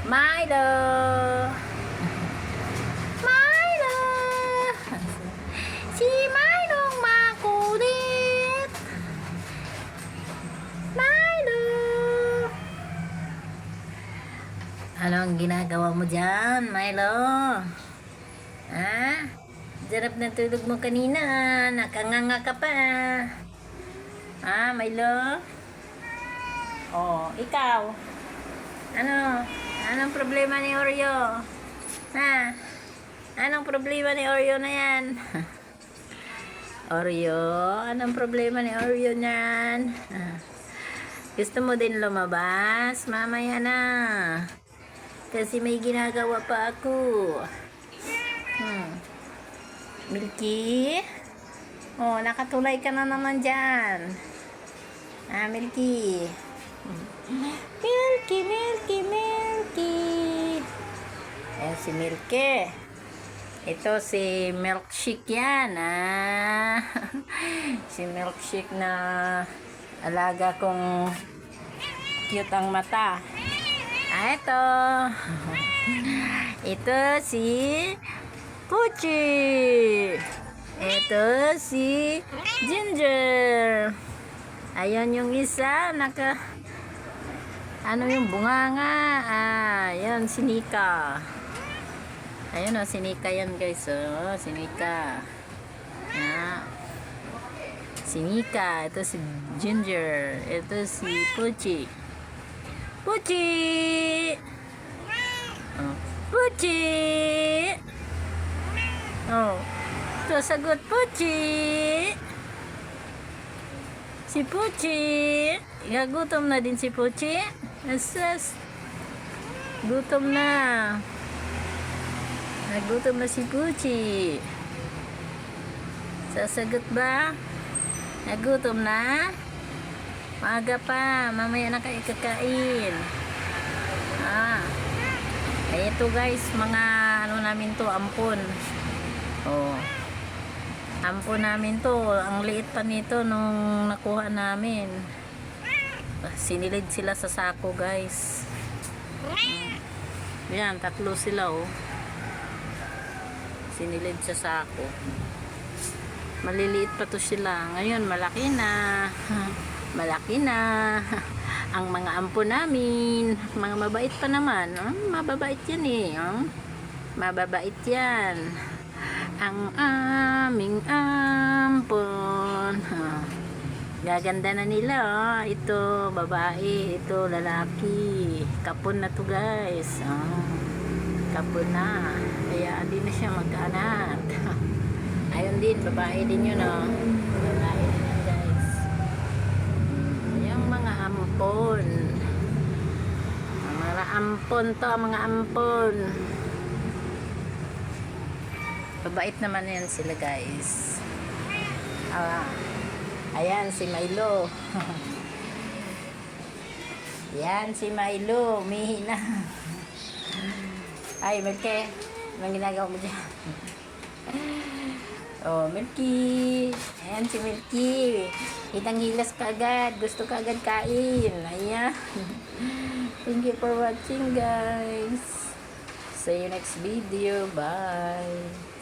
Milo! Milo! Si Milong makulit! Milo! Ano ang ginagawa mo dyan, Milo? Ha? Sarap na tulog mo kanina. Nakanganga ka pa. Ha, Milo? Oh, ikaw? Ano? Anong problema ni Oreo? Ha? Anong problema ni Oreo na yan? Oreo? Anong problema ni Oreo niyan? Gusto mo din lumabas? Mamaya na. Kasi may ginagawa pa ako. Milky? Oh, nakatulay ka na naman dyan. Ah, Milky. Milky, Milky, Milky. Ayan si Milky. Ito si Milkshake yan, ah. Si Milkshake na alaga kong cute ang mata. Ah, ito. Ito si Puchi. Ito si Ginger. Ayan yung isa, ano yung bunganga? Ah, yan, si Nika. Ayun o, si Nika yan guys. Oh, si Nika. Ah. Si Nika. Ito si Ginger. Ito si Puchi. Puchi! Oh. Puchi! Oh. Ito, sagot Puchi! Si Puchi! Gagutom na din si Puchi. Asas. Gutom na. Nagutom na si Puchi. Sasagot ba? Nagutom na? Maaga pa. Mamaya na kayo kakain. Ah. Ay, ito guys, mga ano namin to, ampon. Oh. Ampon namin to. Ang liit pa nito nung nakuha namin. Sinilid sila sa sako guys. Yan, tatlo sila oh. Sinilid sa sako. Maliliit pa to sila. Ngayon, malaki na. Malaki na. Ang mga ampon namin. Mga mabait pa naman. Mababait yan eh. Mababait yan. Ang aming ampon. Gaganda na nila oh. Ito babae, ito lalaki. Kapon na to guys. Kapon na. Kaya hindi na siya mag-anak. Ayun din, babae din yun oh. Babae din yan guys. Yung mga ampon. Mga ampon to, mga ampon. Babait naman yan sila guys. Ayan si Milo. Yan si Milo. Umihi na. Ay, Milky. Anong ginagawa mo dyan? Oh, Milky. Ayan si Milky. Itang hilas ka agad. Gusto ka agad kain. Ayan. Thank you for watching guys. See you next video. Bye.